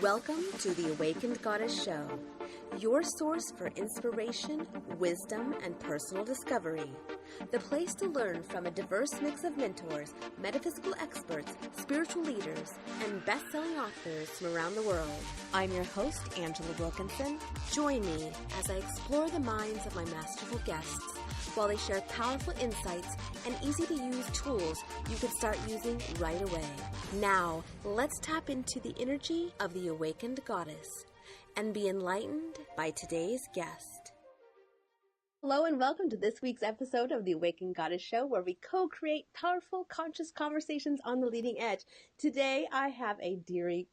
Welcome to the Awakened Goddess Show, your source for inspiration, wisdom, and personal discovery. The place to learn from a diverse mix of mentors, metaphysical experts, spiritual leaders, and best-selling authors from around the world. I'm your host, Angela Wilkinson. Join me as I explore the minds of my masterful guests while they share powerful insights and easy-to-use tools you can start using right away. Now, let's tap into the energy of the Awakened Goddess and be enlightened by today's guest. Hello and welcome to this week's episode of the Awakened Goddess Show, where we co-create powerful, conscious conversations on the leading edge. Today, I have a dear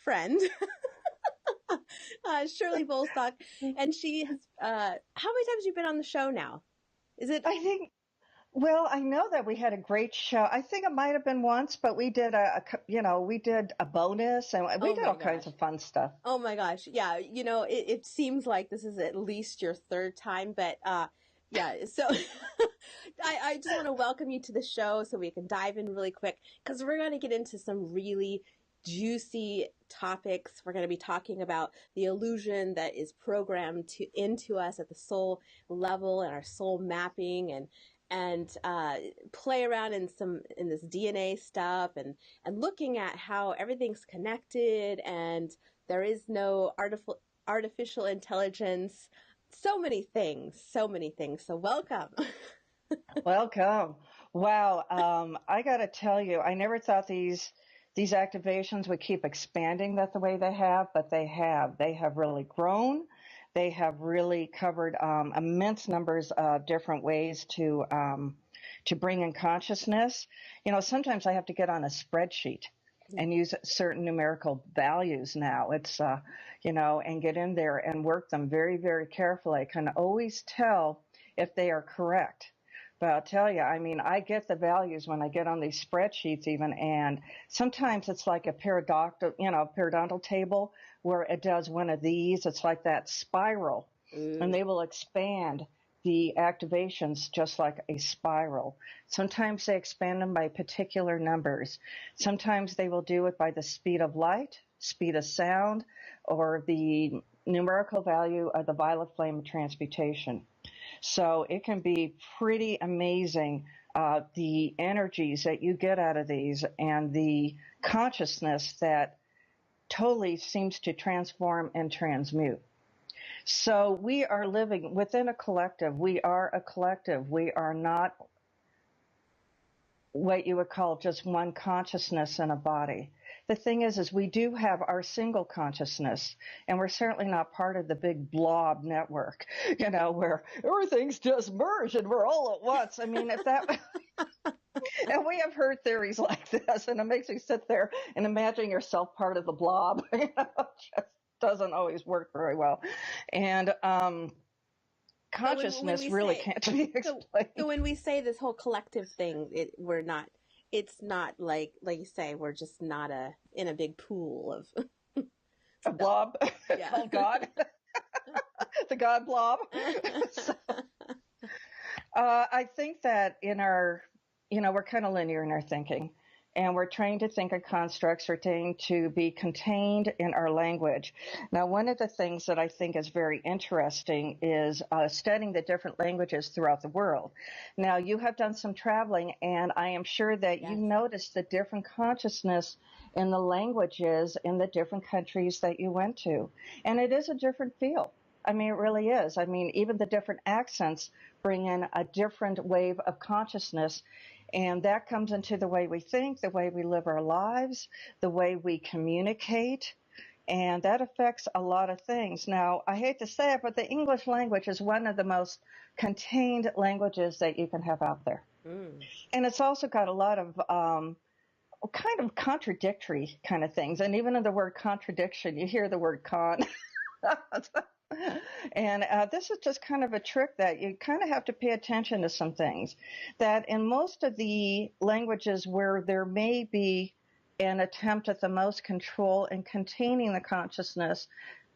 friend, Shirley Bolstok, and she has, how many times have you been on the show now? I know that we had a great show. I think it might have been once, but we did we did a bonus and we did all kinds of fun stuff. Oh my gosh. Yeah. It seems like this is at least your third time, but, yeah. So I just want to welcome you to the show so we can dive in really quick because we're going to get into some really juicy topics. We're going to be talking about the illusion that is programmed into us at the soul level and our soul mapping and play around in this DNA stuff and looking at how everything's connected and there is no artificial intelligence. So many things. So welcome. Welcome. Wow. I got to tell you, I never thought these activations would keep expanding the way they have, but they have. They have really grown. They have really covered immense numbers of different ways to bring in consciousness. Sometimes I have to get on a spreadsheet and use certain numerical values now. It's, and get in there and work them very, very carefully. I can always tell if they are correct. But I'll tell you, I get the values when I get on these spreadsheets even, and sometimes it's like a periodontal table where it does one of these. It's like that spiral, and they will expand the activations just like a spiral. Sometimes they expand them by particular numbers. Sometimes they will do it by the speed of light, speed of sound, or the numerical value of the violet flame of transmutation. So it can be pretty amazing, the energies that you get out of these and the consciousness that totally seems to transform and transmute. So we are living within a collective. We are a collective. We are not what you would call just one consciousness in a body. The thing is we do have our single consciousness, and we're certainly not part of the big blob network, where everything's just merged and we're all at once. And we have heard theories like this, and it makes you sit there and imagine yourself part of the blob. It just doesn't always work very well. And consciousness really can't be explained. So when we say this whole collective thing, it's not like you say, we're just not in a big pool of a blob. Yeah. Oh God. The God blob. I think that in our, we're kind of linear in our thinking. And we're trained to think in constructs, we're trained to be contained in our language. Now, one of the things that I think is very interesting is studying the different languages throughout the world. Now, you have done some traveling, and I am sure that you noticed the different consciousness in the languages in the different countries that you went to. And it is a different feel. It really is. Even the different accents bring in a different wave of consciousness. And that comes into the way we think, the way we live our lives, the way we communicate, and that affects a lot of things. Now, I hate to say it, but the English language is one of the most contained languages that you can have out there. And it's also got a lot of kind of contradictory kind of things. And even in the word contradiction, you hear the word con. And this is just kind of a trick that you kind of have to pay attention to some things. That in most of the languages where there may be an attempt at the most control and containing the consciousness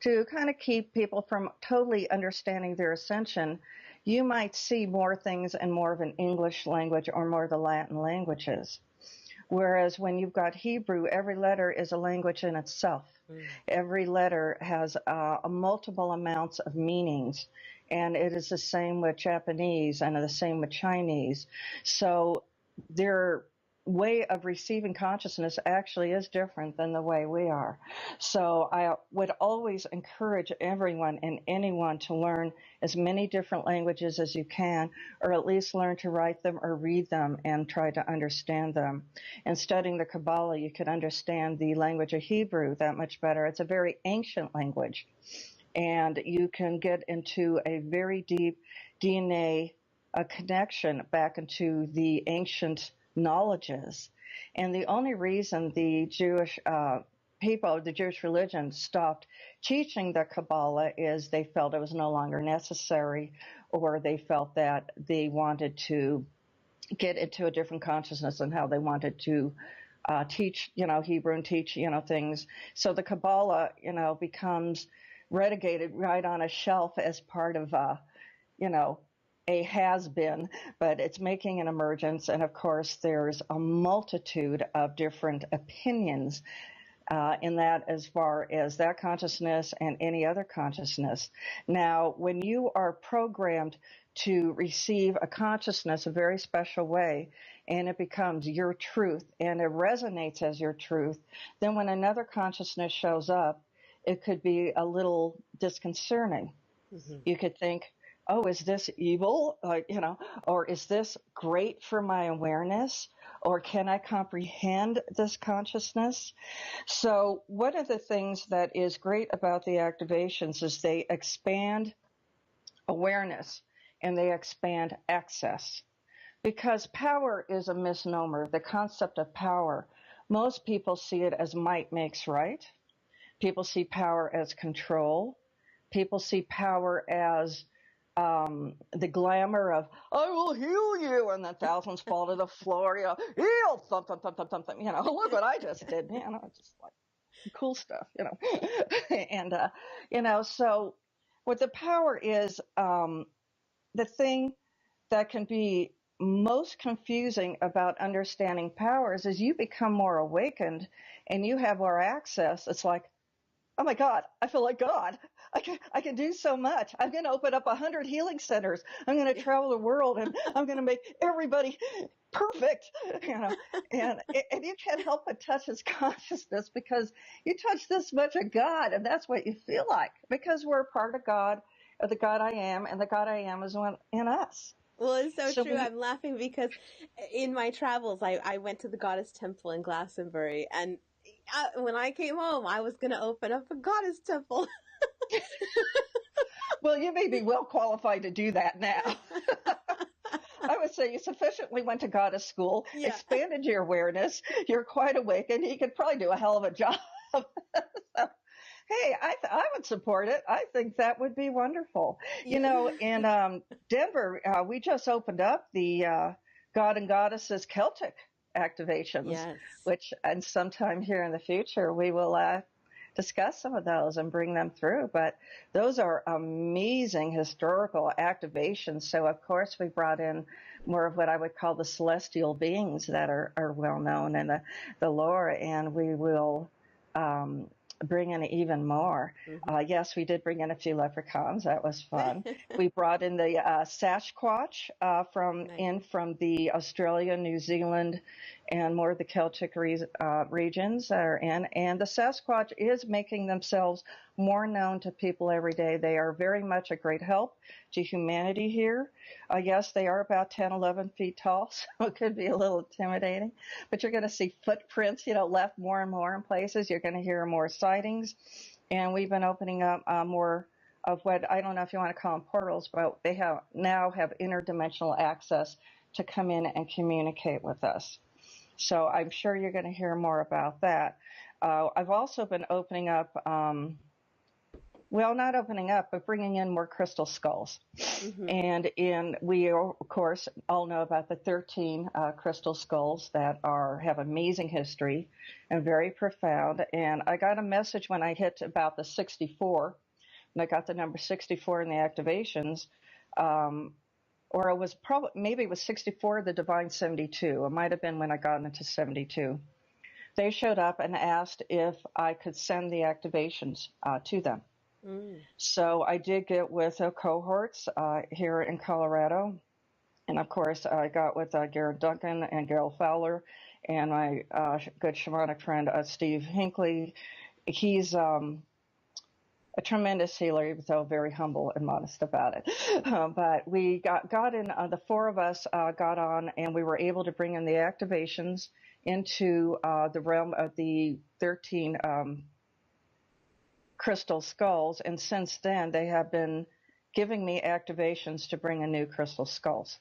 to kind of keep people from totally understanding their ascension, you might see more things in more of an English language or more of the Latin languages. Whereas when you've got Hebrew, every letter is a language in itself. Every letter has multiple amounts of meanings. And it is the same with Japanese and the same with Chinese. So their way of receiving consciousness actually is different than the way we are. So I would always encourage everyone and anyone to learn as many different languages as you can, or at least learn to write them or read them and try to understand them. And studying the Kabbalah, you can understand the language of Hebrew that much better. It's a very ancient language. And you can get into a very deep DNA connection back into the ancient knowledges. And the only reason the Jewish people, the Jewish religion, stopped teaching the Kabbalah is they felt it was no longer necessary, or they felt that they wanted to get into a different consciousness and how they wanted to teach, Hebrew and teach, things. So the Kabbalah, becomes relegated right on a shelf as part of, a has-been, but it's making an emergence. And of course, there's a multitude of different opinions in that, as far as that consciousness and any other consciousness. Now, when you are programmed to receive a consciousness a very special way, and it becomes your truth, and it resonates as your truth, then when another consciousness shows up, it could be a little disconcerting. You could think, oh, is this evil? Or is this great for my awareness? Or can I comprehend this consciousness? So one of the things that is great about the activations is they expand awareness and they expand access. Because power is a misnomer. The concept of power, most people see it as might makes right. People see power as control. People see power as the glamour of, I will heal you, and then thousands fall to the floor, heal, thump, thump, thump, thump, thump, thump, look what I just did, just like cool stuff, and, so what the power is, the thing that can be most confusing about understanding powers is you become more awakened and you have more access. It's like, oh my God, I feel like God. I can do so much. I'm going to open up 100 healing centers. I'm going to travel the world and I'm going to make everybody perfect, and you can't help but touch his consciousness because you touch this much of God, and that's what you feel like, because we're a part of God, of the God I am, and the God I am is in us. Well, it's so true. I'm laughing because in my travels, I went to the Goddess Temple in Glastonbury, and when I came home, I was going to open up a Goddess Temple. Well, you may be well qualified to do that now. I would say you sufficiently went to Goddess school, expanded your awareness, you're quite awakened, you could probably do a hell of a job. So, hey, I would support it. I think that would be wonderful. In Denver, we just opened up the God and Goddesses Celtic activations, which, and sometime here in the future, we will discuss some of those and bring them through. But those are amazing historical activations. So, of course, we brought in more of what I would call the celestial beings that are well known in the lore, and we will bring in even more. Yes, we did bring in a few leprechauns. That was fun. We brought in the Sasquatch from the Australia, New Zealand, and more of the Celtic regions that are in. And the Sasquatch is making themselves more known to people every day. They are very much a great help to humanity here. Yes, they are about 10, 11 feet tall, so it could be a little intimidating. But you're going to see footprints, left more and more in places. You're going to hear more sightings. And we've been opening up more of what, I don't know if you want to call them portals, but they now have interdimensional access to come in and communicate with us. So I'm sure you're going to hear more about that. I've also been opening up, not opening up, but bringing in more crystal skulls. And we, of course, all know about the 13 crystal skulls that have amazing history and very profound. And I got a message when I hit about the 64, and I got the number 64 in the activations. or it was probably, maybe it was 64, the Divine 72. It might have been when I got into 72. They showed up and asked if I could send the activations to them. So I did get with cohorts here in Colorado. And of course, I got with Garrett Duncan and Gail Fowler and my good shamanic friend, Steve Hinckley. He's a tremendous healer, even though very humble and modest about it. But we got in, the four of us got on, and we were able to bring in the activations into the realm of the 13 crystal skulls. And since then, they have been giving me activations to bring in new crystal skulls.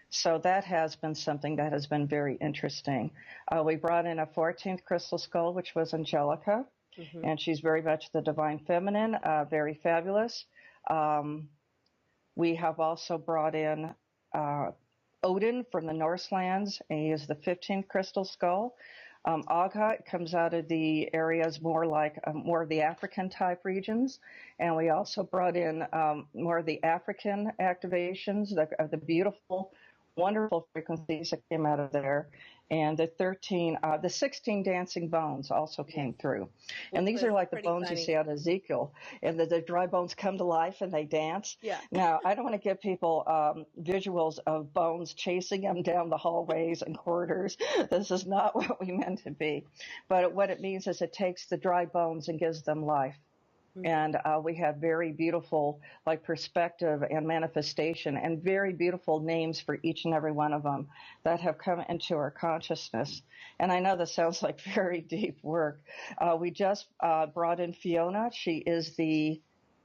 So that has been something that has been very interesting. We brought in a 14th crystal skull, which was Angelica, and she's very much the divine feminine, very fabulous. We have also brought in Odin from the Norse lands, and he is the 15th crystal skull. Aga comes out of the areas more like more of the African type regions, and we also brought in more of the African activations, the beautiful, wonderful frequencies that came out of there, and the 16 dancing bones also came through. And these are like the bones you see out of Ezekiel, and the dry bones come to life and they dance. Yeah. Now, I don't want to give people visuals of bones chasing them down the hallways and corridors. This is not what we meant to be. But what it means is it takes the dry bones and gives them life. And we have very beautiful, like, perspective and manifestation and very beautiful names for each and every one of them that have come into our consciousness. And I know this sounds like very deep work. We just brought in Fiona. She is the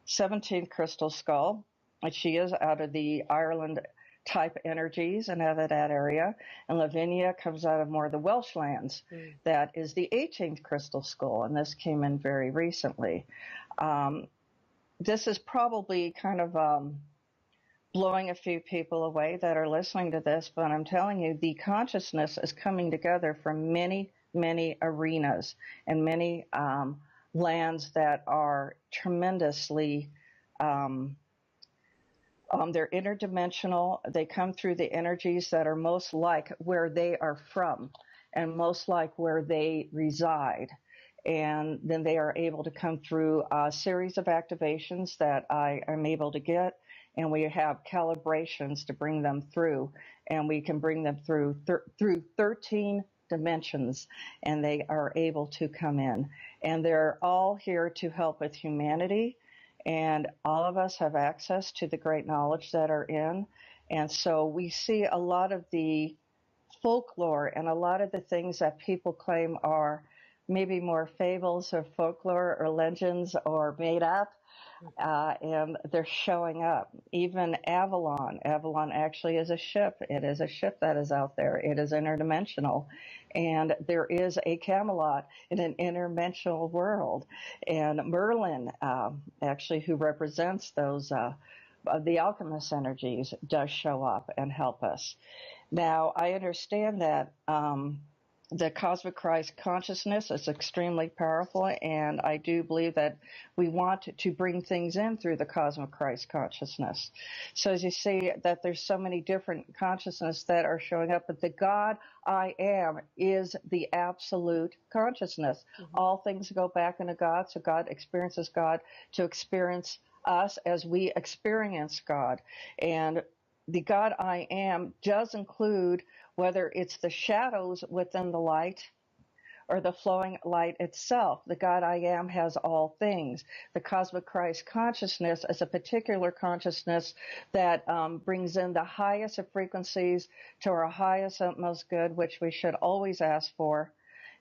17th crystal skull, and she is out of the Ireland type energies and out of that area. And Lavinia comes out of more of the Welsh lands. That is the 18th crystal skull, and this came in very recently. This is probably kind of blowing a few people away that are listening to this, but I'm telling you, the consciousness is coming together from many, many arenas and many lands that are tremendously they're interdimensional. They come through the energies that are most like where they are from and most like where they reside. And then they are able to come through a series of activations that I am able to get, and we have calibrations to bring them through, and we can bring them through 13 dimensions, and they are able to come in. And they're all here to help with humanity, and all of us have access to the great knowledge that are in. And so we see a lot of the folklore and a lot of the things that people claim are maybe more fables or folklore or legends or made up, and they're showing up. Even Avalon. Avalon actually is a ship. It is a ship that is out there. It is interdimensional. And there is a Camelot in an interdimensional world. And Merlin, actually, who represents those, the alchemist energies, does show up and help us. Now, I understand that the cosmic Christ consciousness is extremely powerful, and I do believe that we want to bring things in through the cosmic Christ consciousness. So as you see that there's so many different consciousness that are showing up, but the God I am is the absolute consciousness. All things go back into God, so God experiences God to experience us as we experience God. And the God I am does include whether it's the shadows within the light or the flowing light itself. The God I am has all things. The cosmic Christ consciousness is a particular consciousness that brings in the highest of frequencies to our highest utmost good, which we should always ask for.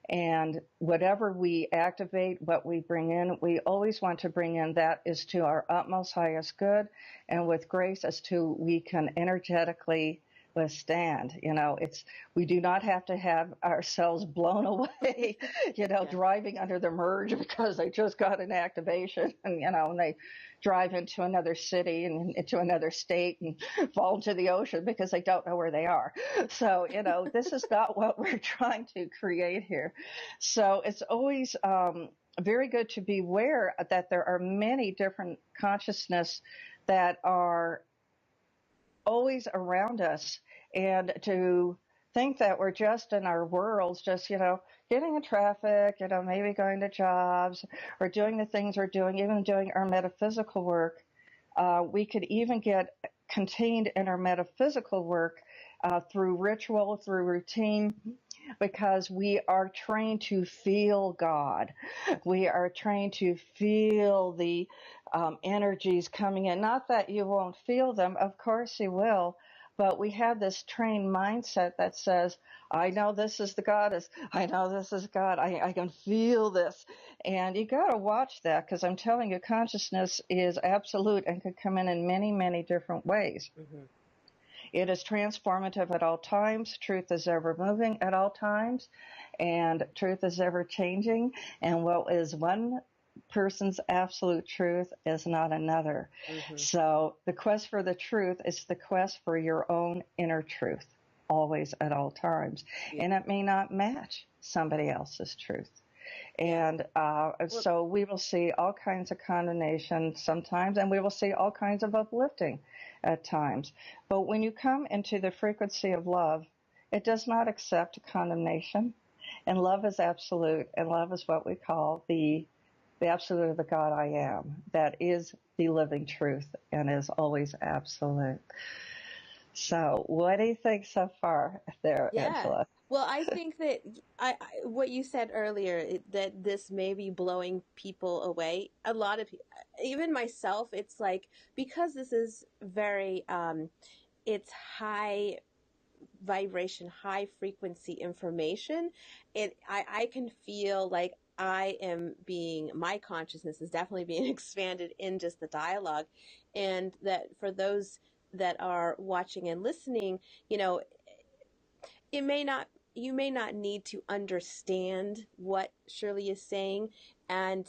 And whatever we activate, what we bring in, we always want to bring in that is to our utmost highest good, and with grace as to we can energetically withstand. We do not have to have ourselves blown away, driving under the merge because they just got an activation and they drive into another city and into another state and fall into the ocean because they don't know where they are. So, this is not what we're trying to create here. So it's always very good to be aware that there are many different consciousness that are always around us. And to think that we're just in our worlds, just, getting in traffic, maybe going to jobs or doing the things we're doing, even doing our metaphysical work. We could even get contained in our metaphysical work through ritual, through routine, because we are trained to feel God. We are trained to feel the energies coming in. Not that you won't feel them, of course you will, but we have this trained mindset that says, I know this is the goddess. I know this is God. I can feel this. And you got to watch that, because I'm telling you, consciousness is absolute and can come in many, many different ways. Mm-hmm. It is transformative at all times. Truth is ever moving at all times, and truth is ever changing. And what is one person's absolute truth is not another. Mm-hmm. So the quest for the truth is the quest for your own inner truth, always at all times. Yeah. And it may not match somebody else's truth. And so we will see all kinds of condemnation sometimes, and we will see all kinds of uplifting at times. But when you come into the frequency of love, it does not accept condemnation. And love is absolute, and love is what we call the absolute of the God I am. That is the living truth and is always absolute. So what do you think so far there, Angela? Well, I think that what you said earlier, that this may be blowing people away. A lot of people, even myself, it's like, because this is very, it's high vibration, high frequency information. I can feel like my consciousness is definitely being expanded in just the dialogue. And that for those that are watching and listening, you may not need to understand what Shirley is saying, and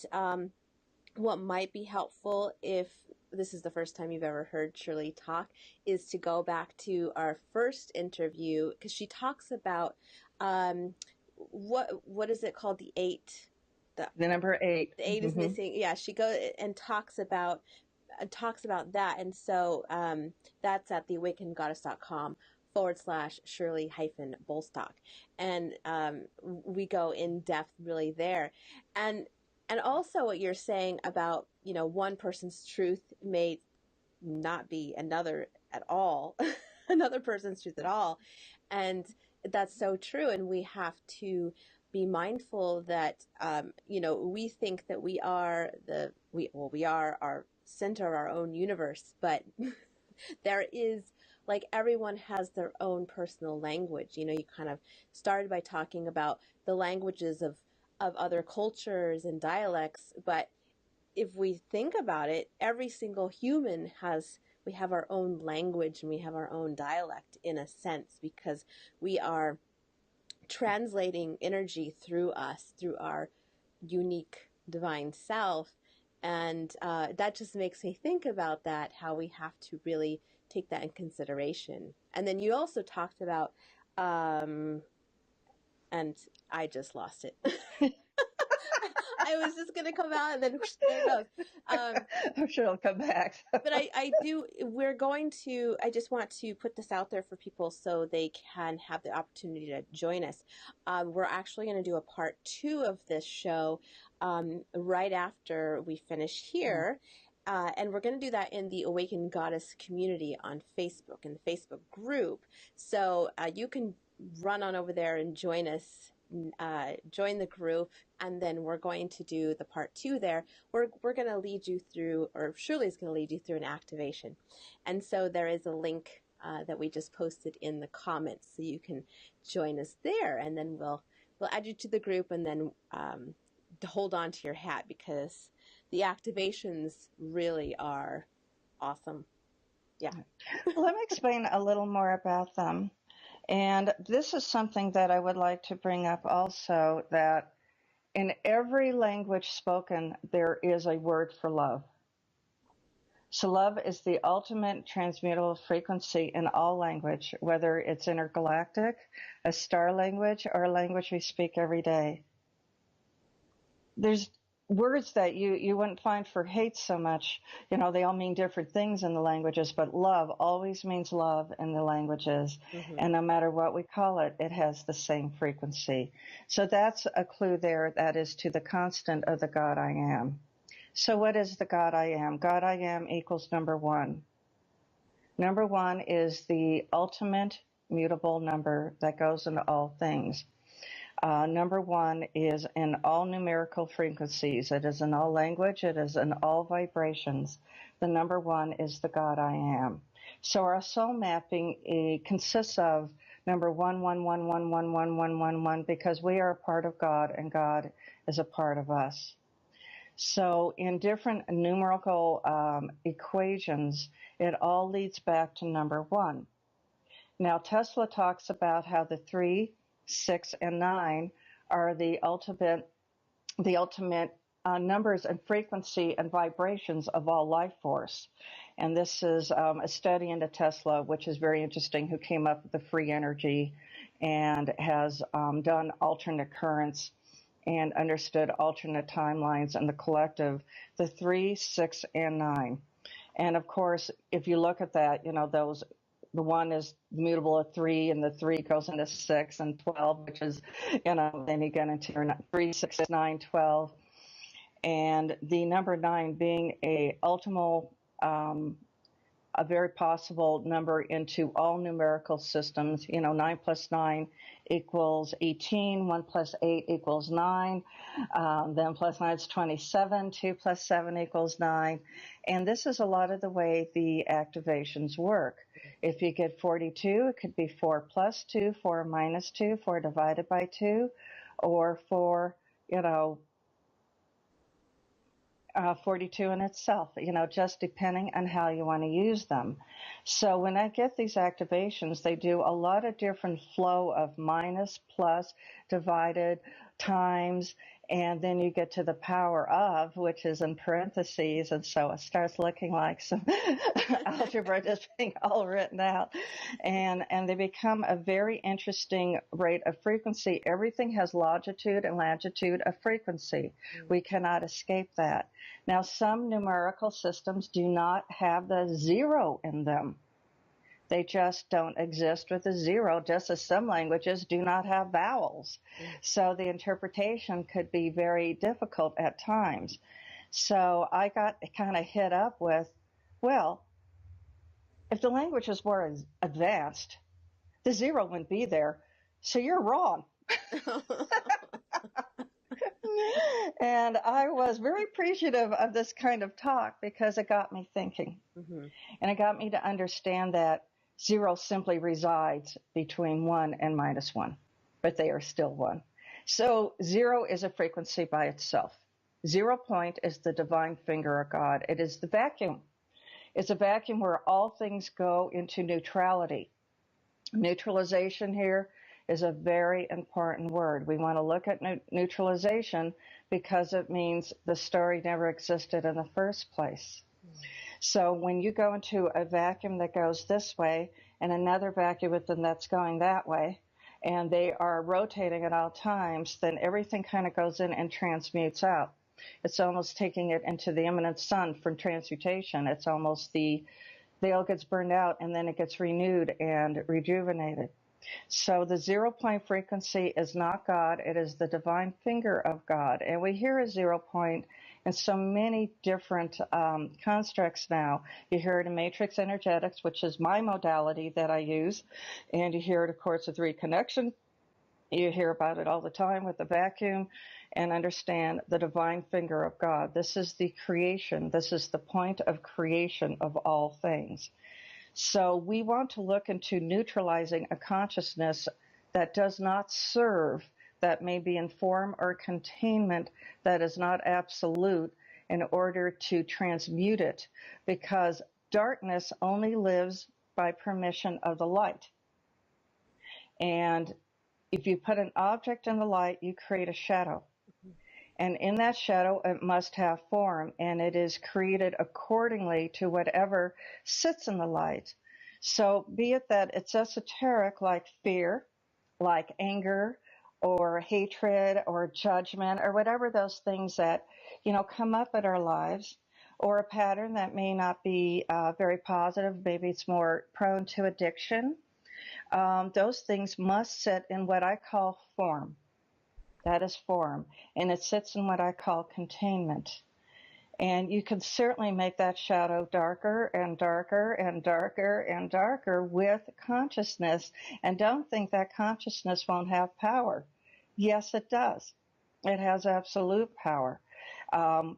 what might be helpful, if this is the first time you've ever heard Shirley talk, is to go back to our first interview, because she talks about what is it called, the number 8. The 8 is missing. Yeah, she goes and talks about that, and so that's at theawakenedgoddess.com. /Shirley-Bolstok. And we go in depth really there. And also what you're saying about, one person's truth may not be another at all, another person's truth at all. And that's so true. And we have to be mindful that, we think that we are we are our center of our own universe, but there is, like, everyone has their own personal language. You kind of started by talking about the languages of other cultures and dialects. But if we think about it, every single human we have our own language and we have our own dialect, in a sense, because we are translating energy through us, through our unique divine self. And that just makes me think about that, how we have to really take that in consideration. And then you also talked about, and I just lost it. I was just going to come out and then whoosh, there it goes. I'm sure it'll come back. But I just want to put this out there for people so they can have the opportunity to join us. We're actually going to do a part 2 of this show right after we finish here. And we're going to do that in the Awakened Goddess community on Facebook, in the Facebook group. So you can run on over there and join us, join the group, and then we're going to do the part 2 there. We're going to lead you through, or Shirley's going to lead you through, an activation. And so there is a link that we just posted in the comments, so you can join us there, and then we'll add you to the group, and then to hold on to your hat, because the activations really are awesome. Yeah. Well, let me explain a little more about them. And this is something that I would like to bring up also, that in every language spoken, there is a word for love. So love is the ultimate transmutable frequency in all language, whether it's intergalactic, a star language, or a language we speak every day. There's words that you wouldn't find for hate so much. They all mean different things in the languages, but love always means love in the languages. Mm-hmm. And no matter what we call it, it has the same frequency. So that's a clue there. That is to the constant of the God I am. So what is the God I am? God I am equals number one. Number one is the ultimate mutable number that goes into all things. Number one is in all numerical frequencies. It is in all language. It is in all vibrations. The number one is the God I am. So our soul mapping consists of number 111111111 because we are a part of God and God is a part of us. So in different numerical equations, it all leads back to number one. Now Tesla talks about how the 3, 6, and 9 are the ultimate numbers and frequency and vibrations of all life force. And this is a study into Tesla, which is very interesting, who came up with the free energy and has done alternate currents and understood alternate timelines and the collective, the 3, 6, and 9. And of course, if you look at that, the one is mutable at 3, and the 3 goes into 6 and 12, which is, then you get into 3, 6, 9, 12. And the number 9 being a very possible number into all numerical systems. 9 plus 9 equals 18, 1 plus 8 equals 9, then plus 9 is 27, 2 plus 7 equals 9. And this is a lot of the way the activations work. If you get 42, it could be 4 plus 2, 4 minus 2, 4 divided by 2, or 4, 42 in itself, just depending on how you want to use them. So when I get these activations, they do a lot of different flow of minus, plus, divided, times, and then you get to the power of, which is in parentheses, and so it starts looking like some algebra just being all written out. And they become a very interesting rate of frequency. Everything has longitude and latitude of frequency. We cannot escape that. Now, some numerical systems do not have the 0 in them. They just don't exist with a 0, just as some languages do not have vowels. So the interpretation could be very difficult at times. So I got kind of hit up with, well, if the language is more advanced, the 0 wouldn't be there. So you're wrong. And I was very appreciative of this kind of talk because it got me thinking. Mm-hmm. And it got me to understand that 0 simply resides between 1 and minus 1, but they are still 1. So 0 is a frequency by itself. 0 point is the divine finger of God. It is the vacuum. It's a vacuum where all things go into neutrality. Neutralization here is a very important word. We want to look at neutralization because it means the story never existed in the first place. So when you go into a vacuum that goes this way and another vacuum within that's going that way, and they are rotating at all times, then everything kind of goes in and transmutes out. It's almost taking it into the imminent sun from transmutation. It's almost the oil gets burned out and then it gets renewed and rejuvenated. So the 0 point frequency is not God. It is the divine finger of God. And we hear a 0 point in so many different constructs now. You hear it in matrix energetics, which is my modality that I use. And you hear it, of course, with reconnection. You hear about it all the time with the vacuum, and understand the divine finger of God. This is the creation. This is the point of creation of all things. So we want to look into neutralizing a consciousness that does not serve, that may be in form or containment, that is not absolute, in order to transmute it, because darkness only lives by permission of the light. And if you put an object in the light, you create a shadow. And in that shadow, it must have form, and it is created accordingly to whatever sits in the light. So be it that it's esoteric, like fear, like anger, or hatred or judgment or whatever those things that, come up in our lives, or a pattern that may not be very positive. Maybe it's more prone to addiction. Those things must sit in what I call form. That is form. And it sits in what I call containment. And you can certainly make that shadow darker and darker and darker and darker with consciousness. And don't think that consciousness won't have power. Yes, it does. It has absolute power.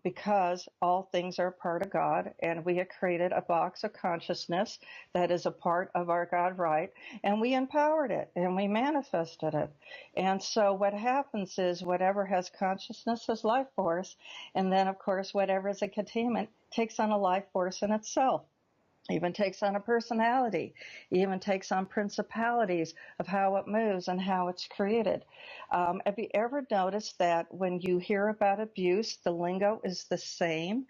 Because all things are part of God, and we have created a box of consciousness that is a part of our God right, and we empowered it, and we manifested it. And so what happens is whatever has consciousness is life force, and then, of course, whatever is a containment takes on a life force in itself. Even takes on a personality, even takes on principalities of how it moves and how it's created. Have you ever noticed that when you hear about abuse, the lingo is the same?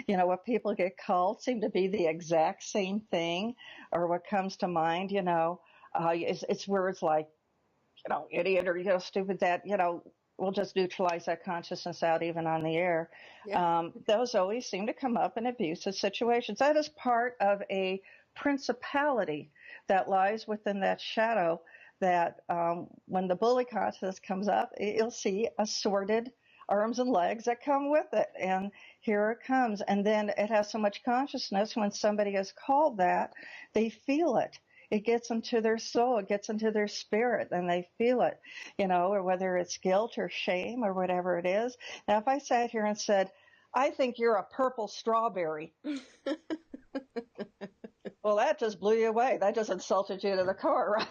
What people get called seem to be the exact same thing, or what comes to mind, it's words like, idiot or, stupid that, we'll just neutralize that consciousness out even on the air. Yeah. Those always seem to come up in abusive situations. That is part of a principality that lies within that shadow that when the bully consciousness comes up, you'll see assorted arms and legs that come with it. And here it comes. And then it has so much consciousness when somebody is called that, they feel it. It gets into their soul, it gets into their spirit, and they feel it, or whether it's guilt or shame or whatever it is. Now, if I sat here and said, I think you're a purple strawberry, well, that just blew you away. That just insulted you to the core, right?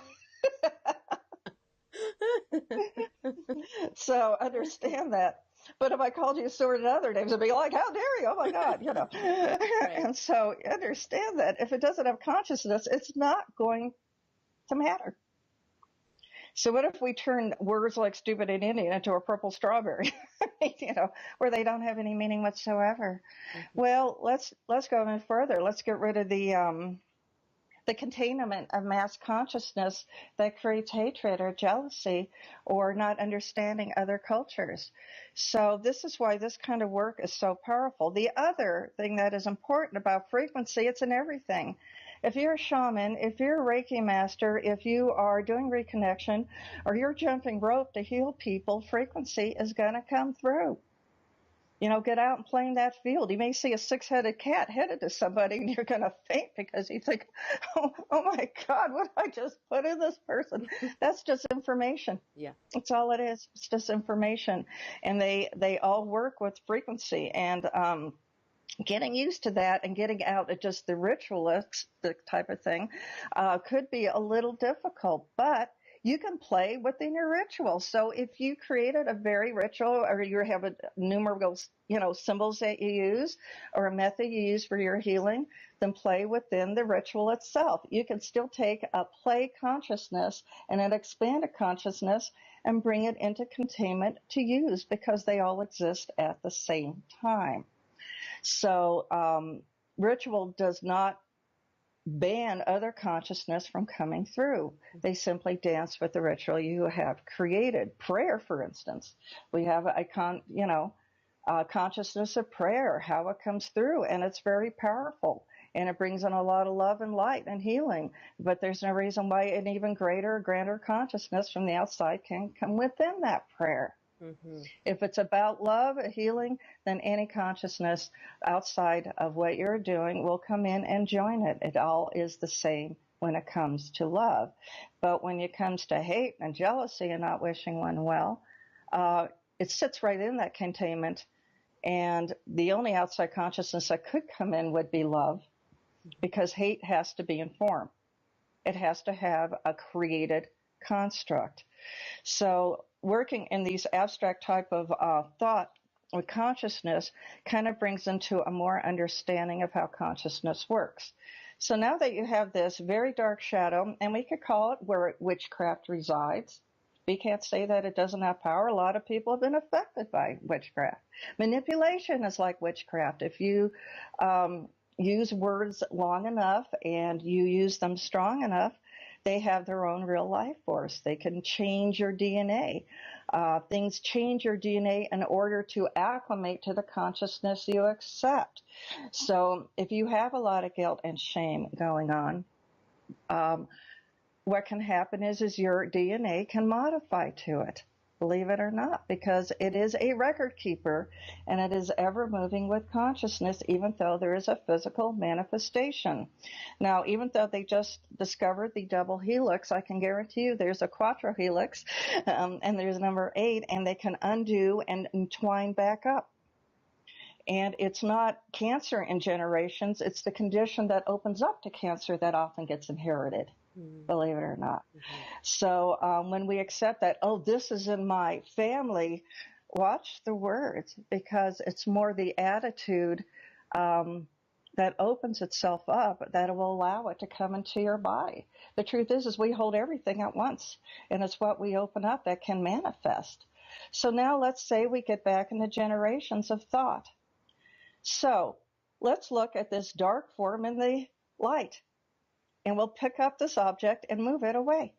So understand that. But if I called you assorted other names, it'd be like, how dare you? Oh, my God, Right. And so understand that if it doesn't have consciousness, it's not going to matter. So what if we turn words like stupid and Indian into a purple strawberry, where they don't have any meaning whatsoever? Mm-hmm. Well, let's go even further. Let's get rid of the containment of mass consciousness that creates hatred or jealousy or not understanding other cultures. So this is why this kind of work is so powerful. The other thing that is important about frequency, it's in everything. If you're a shaman, if you're a Reiki master, if you are doing reconnection, or you're jumping rope to heal people, frequency is going to come through. Get out and play in that field. You may see a six-headed cat headed to somebody, and you're going to faint because you think, oh my God, what did I just put in this person? That's just information. Yeah. That's all it is. It's just information. And they all work with frequency. And getting used to that and getting out of just the ritualistic type of thing could be a little difficult, but you can play within your ritual. So if you created a very ritual, or you have a numerous, symbols that you use, or a method you use for your healing, then play within the ritual itself. You can still take a play consciousness and an expanded consciousness and bring it into containment to use, because they all exist at the same time. So ritual does not ban other consciousness from coming through. They simply dance with the ritual you have created. Prayer, for instance, we have a consciousness of prayer, how it comes through, and it's very powerful, and it brings in a lot of love and light and healing. But there's no reason why an even greater, grander consciousness from the outside can come within that prayer. Mm-hmm. If it's about love, healing, then any consciousness outside of what you're doing will come in and join it. It all is the same when it comes to love. But when it comes to hate and jealousy and not wishing one well, it sits right in that containment. And the only outside consciousness that could come in would be love, because hate has to be informed. It has to have a created construct. So working in these abstract type of thought with consciousness kind of brings into a more understanding of how consciousness works. So now that you have this very dark shadow, and we could call it where witchcraft resides. We can't say that it doesn't have power. A lot of people have been affected by witchcraft. Manipulation is like witchcraft. If you use words long enough and you use them strong enough, they have their own real life force. They can change your DNA. Things change your DNA in order to acclimate to the consciousness you accept. So if you have a lot of guilt and shame going on, what can happen is your DNA can modify to it, believe it or not, because it is a record keeper and it is ever moving with consciousness, even though there is a physical manifestation. Now, even though they just discovered the double helix, I can guarantee you there's a quattro helix and there's number 8, and they can undo and twine back up. And it's not cancer in generations, it's the condition that opens up to cancer that often gets inherited. Believe it or not. So when we accept that, oh, this is in my family, watch the words, because it's more the attitude that opens itself up that will allow it to come into your body. The truth is we hold everything at once, and it's what we open up that can manifest. So now let's say we get back into generations of thought. So let's look at this dark form in the light. And we'll pick up this object and move it away,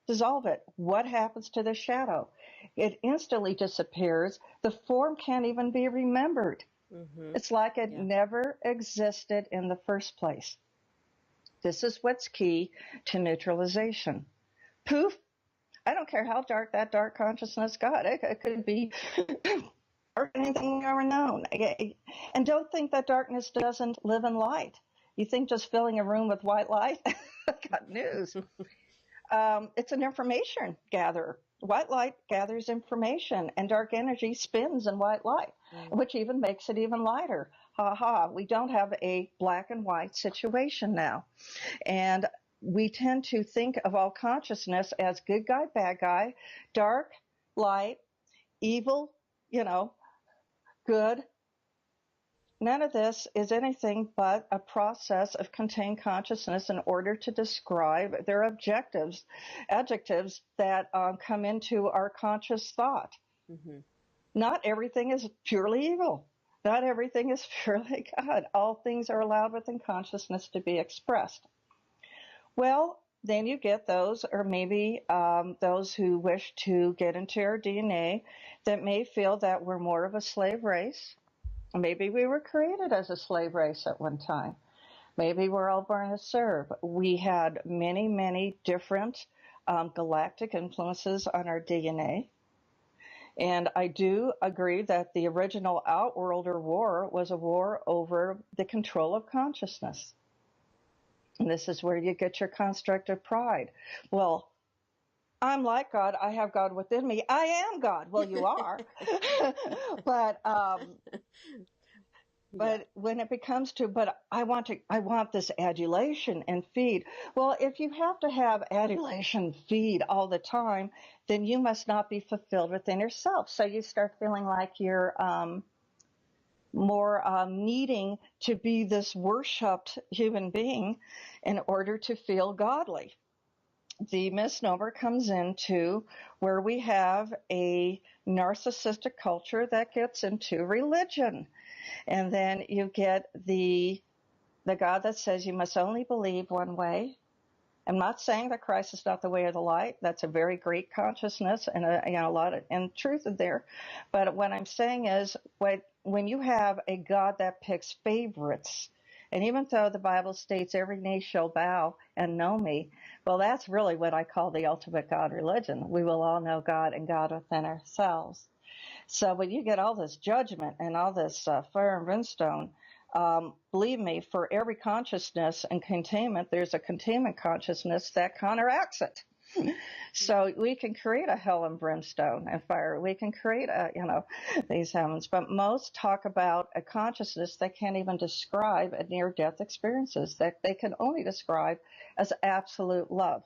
dissolve it. What happens to the shadow? It instantly disappears. The form can't even be remembered. It's like it never existed in the first place. This is what's key to neutralization. Poof. I don't care how dark that dark consciousness got. It could be dark than anything we've ever known. And don't think that darkness doesn't live in light. You think just filling a room with white light? Got news. It's an information gatherer. White light gathers information, and dark energy spins in white light, which even makes it even lighter. Ha ha, we don't have a black and white situation now. And we tend to think of all consciousness as good guy, bad guy, dark, light, evil, good. None of this is anything but a process of contained consciousness in order to describe their adjectives that come into our conscious thought. Not everything is purely evil. Not everything is purely God. All things are allowed within consciousness to be expressed. Well, then you get those, or maybe those who wish to get into our DNA that may feel that we're more of a slave race. Maybe we were created as a slave race at one time. Maybe we're all born to serve. We had many, many different galactic influences on our DNA. And I do agree that the original Outworlder War was a war over the control of consciousness. And this is where you get your construct of pride. Well, I'm like God. I have God within me. I am God. Well, you are. But when it becomes to, I want this adulation and feed. Well, if you have to have adulation, feed all the time, then you must not be fulfilled within yourself. So you start feeling like you're more needing to be this worshipped human being in order to feel godly. The misnomer comes into where we have a narcissistic culture that gets into religion. And then you get the God that says you must only believe one way. I'm not saying that Christ is not the way of the light. That's a very great consciousness and a lot of truth in there. But what I'm saying is when you have a God that picks favorites, and even though the Bible states every knee shall bow and know me, well, that's really what I call the ultimate God religion. We will all know God and God within ourselves. So when you get all this judgment and all this fire and brimstone, believe me, for every consciousness and containment, there's a containment consciousness that counteracts it. So we can create a hell and brimstone and fire. We can create these heavens. But most talk about a consciousness that can't even describe a near-death experiences, that they can only describe as absolute love.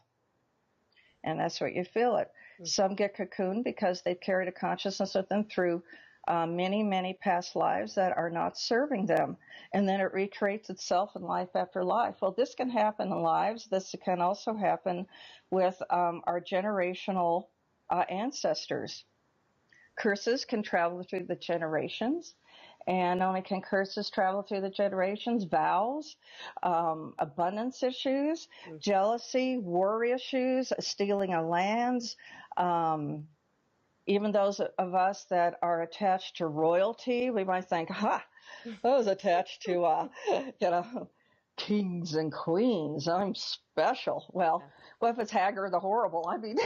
And that's what you feel it. Some get cocooned because they've carried a consciousness with them through many, many past lives that are not serving them. And then it recreates itself in life after life. Well, this can happen in lives. This can also happen with our generational ancestors. Curses can travel through the generations. And not only can curses travel through the generations, vows, abundance issues, jealousy, war issues, stealing of lands, Even those of us that are attached to royalty, we might think, ha, I was attached to, kings and queens. I'm special. Well, what if it's Hagar the Horrible? I mean,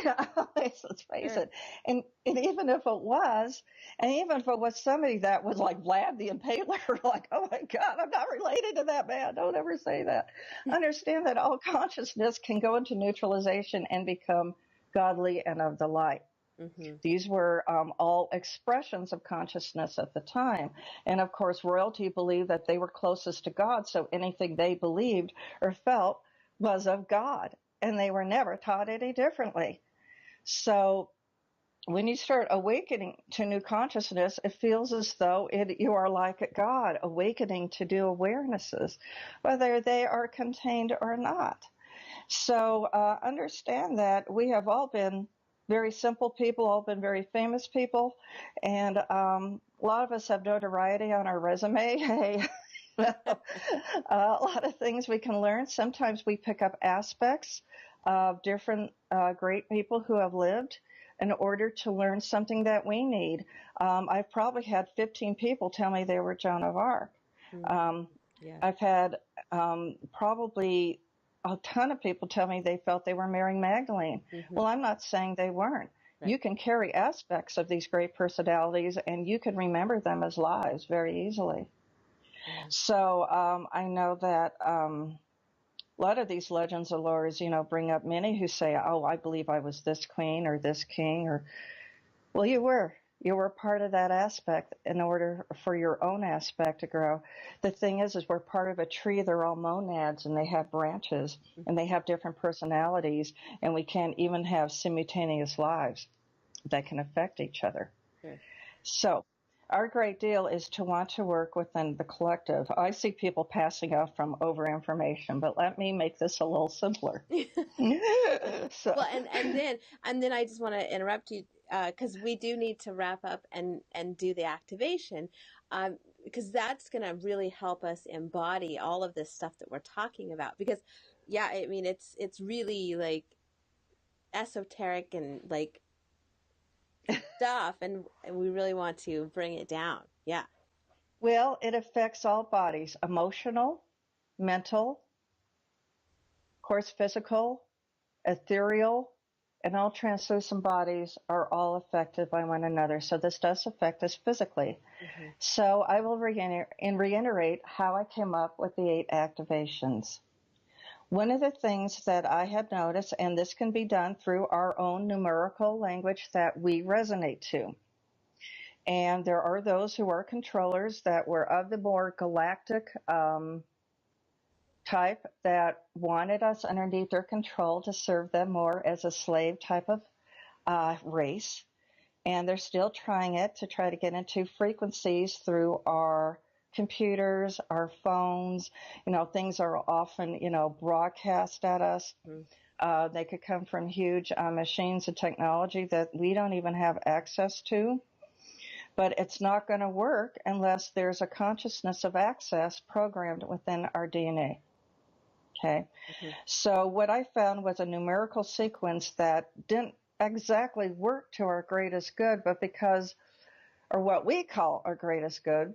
let's face it. And even if it was, and even if it was somebody that was like Vlad the Impaler, like, oh my God, I'm not related to that man. Don't ever say that. Understand that all consciousness can go into neutralization and become godly and of the light. Mm-hmm. These were all expressions of consciousness at the time. And of course, royalty believed that they were closest to God, so anything they believed or felt was of God, and they were never taught any differently. So when you start awakening to new consciousness, it feels as though you are like God, awakening to new awarenesses, whether they are contained or not. So understand that we have all been very simple people, all been very famous people, and a lot of us have notoriety on our resume. Hey, a lot of things we can learn. Sometimes we pick up aspects of different great people who have lived in order to learn something that we need. I've probably had 15 people tell me they were Joan of Arc. I've had probably a ton of people tell me they felt they were Mary Magdalene. Mm-hmm. Well, I'm not saying they weren't. Right. You can carry aspects of these great personalities, and you can remember them as lives very easily. Mm-hmm. So I know that a lot of these legends of lores, bring up many who say, oh, I believe I was this queen or this king, or, well, you were. You were part of that aspect in order for your own aspect to grow. The thing is we're part of a tree. They're all monads, and they have branches, and they have different personalities, and we can't even have simultaneous lives that can affect each other. Sure. So our great deal is to want to work within the collective. I see people passing out from over-information, but let me make this a little simpler. So. Well, and then I just want to interrupt you, because we do need to wrap up and do the activation, because that's going to really help us embody all of this stuff that we're talking about. Because, yeah, I mean, it's really like esoteric and like stuff, and we really want to bring it down. Yeah. Well, it affects all bodies: emotional, mental, of course, physical, ethereal, and all translucent bodies are all affected by one another. So this does affect us physically. Mm-hmm. So I will reiterate how I came up with the 8 activations. One of the things that I had noticed, and this can be done through our own numerical language that we resonate to. And there are those who are controllers that were of the more galactic type that wanted us underneath their control to serve them more as a slave type of race. And they're still trying it to try to get into frequencies through our computers, our phones. Things are often, broadcast at us. Mm-hmm. They could come from huge machines and technology that we don't even have access to. But it's not going to work unless there's a consciousness of access programmed within our DNA. Okay. Mm-hmm. So what I found was a numerical sequence that didn't exactly work to our greatest good, but because, or what we call our greatest good,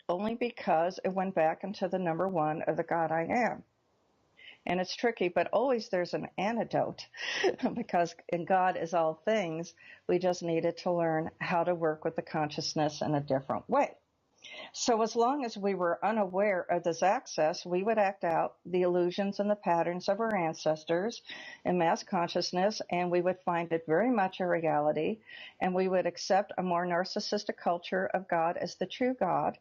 only because it went back into the number 1 of the God I am. And it's tricky, but always there's an antidote because in God is all things. We just needed to learn how to work with the consciousness in a different way. So as long as we were unaware of this access, we would act out the illusions and the patterns of our ancestors in mass consciousness, and we would find it very much a reality, and we would accept a more narcissistic culture of God as the true God.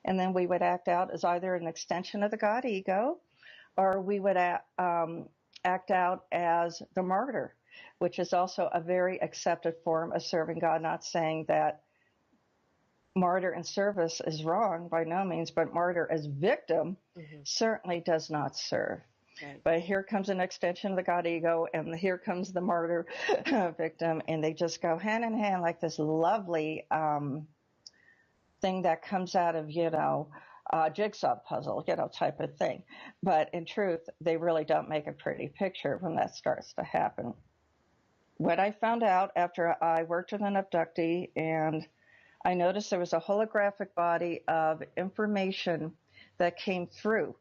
And then we would act out as either an extension of the God ego, or we would act out as the martyr, which is also a very accepted form of serving God. Not saying that martyr in service is wrong, by no means, but martyr as victim certainly does not serve. Right. But here comes an extension of the God ego, and here comes the martyr victim, and they just go hand in hand like this lovely thing that comes out of, jigsaw puzzle, type of thing. But in truth, they really don't make a pretty picture when that starts to happen. What I found out after I worked with an abductee, and I noticed there was a holographic body of information that came through,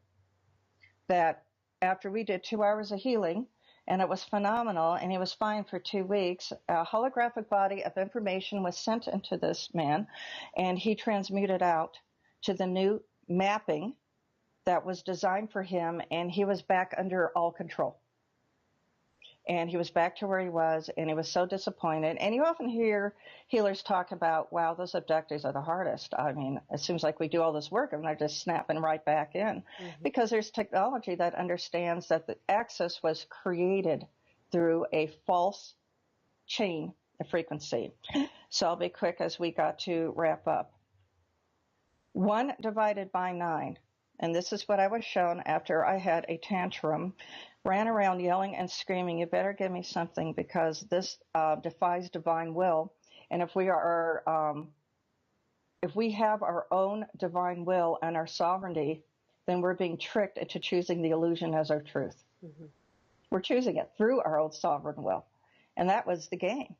that after we did 2 hours of healing, and it was phenomenal, and he was fine for 2 weeks, a holographic body of information was sent into this man, and he transmuted out to the new mapping that was designed for him, and he was back under all control. And he was back to where he was, and he was so disappointed. And you often hear healers talk about, wow, those abductees are the hardest. I mean, it seems like we do all this work, and they're just snapping right back in. Because there's technology that understands that the access was created through a false chain of frequency. So I'll be quick as we got to wrap up. 1 divided by 9. And this is what I was shown after I had a tantrum, ran around yelling and screaming, you better give me something, because this defies divine will. And if we have our own divine will and our sovereignty, then we're being tricked into choosing the illusion as our truth. We're choosing it through our own sovereign will. And that was the game.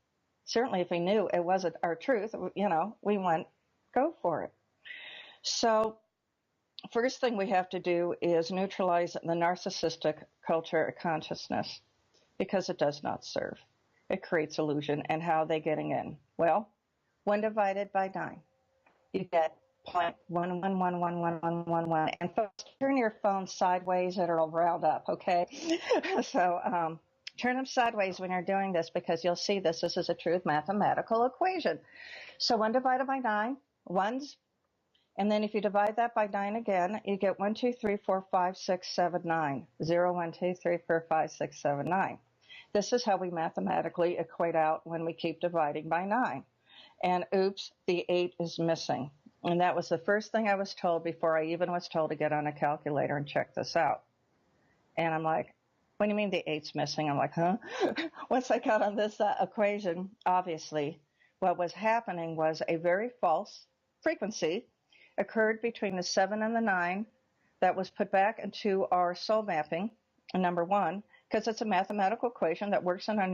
Certainly if we knew it wasn't our truth, we went, go for it. So first thing we have to do is neutralize the narcissistic culture of consciousness, because it does not serve. It creates illusion. And how are they getting in? Well, 1 divided by 9. You get 0.1111111. And folks, turn your phone sideways. It'll round up, okay? So turn them sideways when you're doing this, because you'll see this. This is a true mathematical equation. So 1 divided by 9, ones. And then if you divide that by 9 again, you get 1, 2, 3, 4, 5, 6, 7, 9. 0, 1, 2, 3, 4, 5, 6, 7, 9. This is how we mathematically equate out when we keep dividing by 9. And oops, the 8 is missing. And that was the first thing I was told before I even was told to get on a calculator and check this out. And I'm like, what do you mean the 8's missing? I'm like, huh? Once I got on this equation, obviously, what was happening was a very false frequency occurred between the 7 and the 9 that was put back into our soul mapping, number 1, because it's a mathematical equation that works on our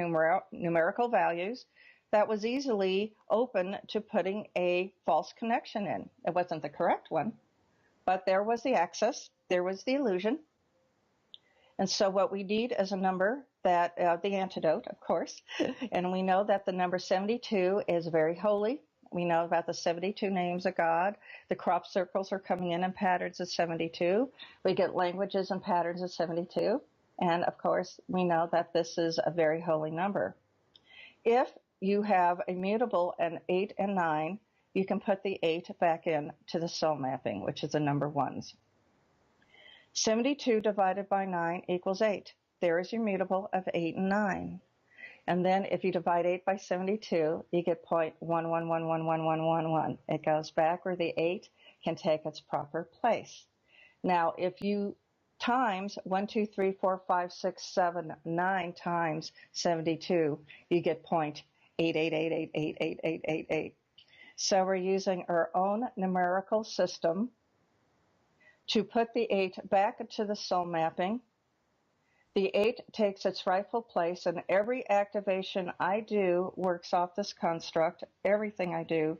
numerical values, that was easily open to putting a false connection in. It wasn't the correct one, but there was the access, there was the illusion. And so what we need is a number that, the antidote, of course, and we know that the number 72 is very holy. We know about the 72 names of God. The crop circles are coming in patterns of 72. We get languages and patterns of 72. And of course, we know that this is a very holy number. If you have a mutable and 8 and 9, you can put the 8 back in to the soul mapping, which is the number 1s. 72 divided by 9 equals 8. There is your mutable of 8 and 9. And then if you divide 8 by 72, you get 0.1111111. It goes back where the 8 can take its proper place. Now, if you times 1, 2, 3, 4, 5, 6, 7, 9 times 72, you get 0.888888888. So we're using our own numerical system to put the 8 back into the soul mapping. The 8 takes its rightful place, and every activation I do works off this construct, everything I do,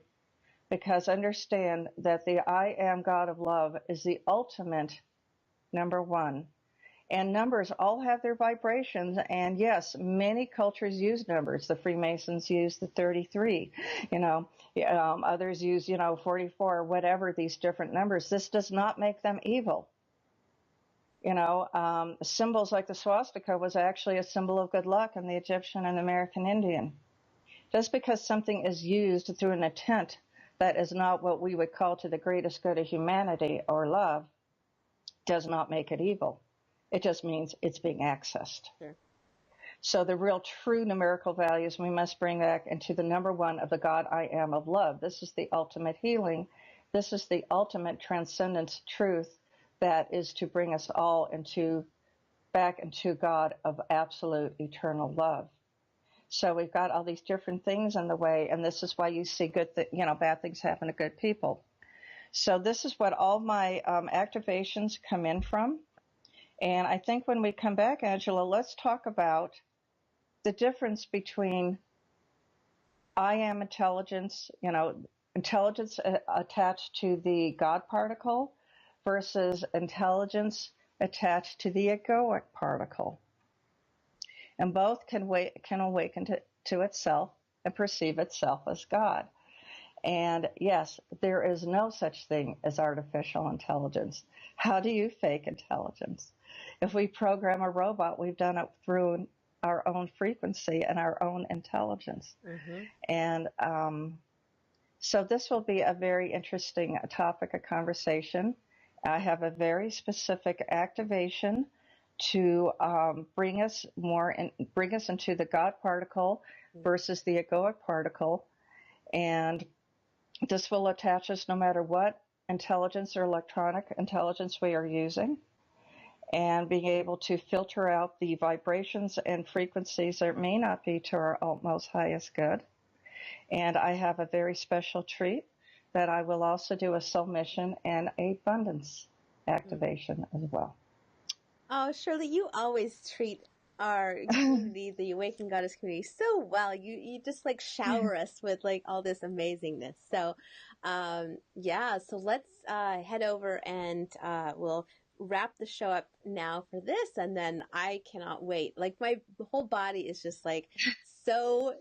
because understand that the I am God of love is the ultimate number 1. And numbers all have their vibrations, and yes, many cultures use numbers. The Freemasons use the 33, others use, 44, whatever, these different numbers. This does not make them evil. Symbols like the swastika was actually a symbol of good luck in the Egyptian and American Indian. Just because something is used through an intent that is not what we would call to the greatest good of humanity or love does not make it evil. It just means it's being accessed. Sure. So the real true numerical values we must bring back into the number 1 of the God I am of love. This is the ultimate healing. This is the ultimate transcendence truth that is to bring us all back into God of absolute eternal love. So we've got all these different things in the way, and this is why you see bad things happen to good people. So this is what all my activations come in from. And I think when we come back, Angela, let's talk about the difference between I am intelligence, intelligence attached to the God particle versus intelligence attached to the egoic particle. And both can awaken to itself and perceive itself as God. And yes, there is no such thing as artificial intelligence. How do you fake intelligence? If we program a robot, we've done it through our own frequency and our own intelligence. Mm-hmm. And so this will be a very interesting topic of conversation. I have a very specific activation to bring us into the God particle versus the egoic particle. And this will attach us no matter what intelligence or electronic intelligence we are using, and being able to filter out the vibrations and frequencies that may not be to our utmost highest good. And I have a very special treat that I will also do a soul mission and abundance activation as well. Oh, Shirley, you always treat our community, the Awakened Goddess community, so well. You just like shower us with like all this amazingness. So, so let's head over and we'll wrap the show up now for this, and then I cannot wait. Like my whole body is just like so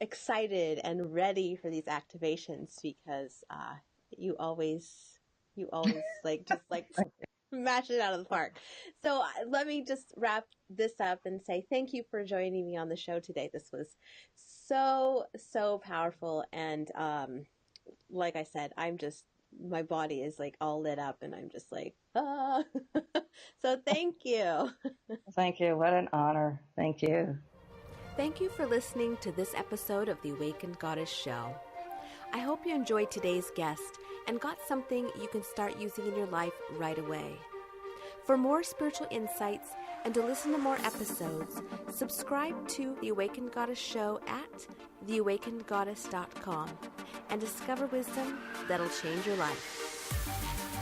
excited and ready for these activations because you always like just like smash it out of the park. So let me just wrap this up and say thank you for joining me on the show today. This was so powerful, and like I said, my body is like all lit up, and I'm just like, ah. So thank you. Thank you. What an honor. Thank you. Thank you for listening to this episode of the Awakened Goddess Show. I hope you enjoyed today's guest and got something you can start using in your life right away. For more spiritual insights and to listen to more episodes, subscribe to The Awakened Goddess Show at theawakenedgoddess.com and discover wisdom that'll change your life.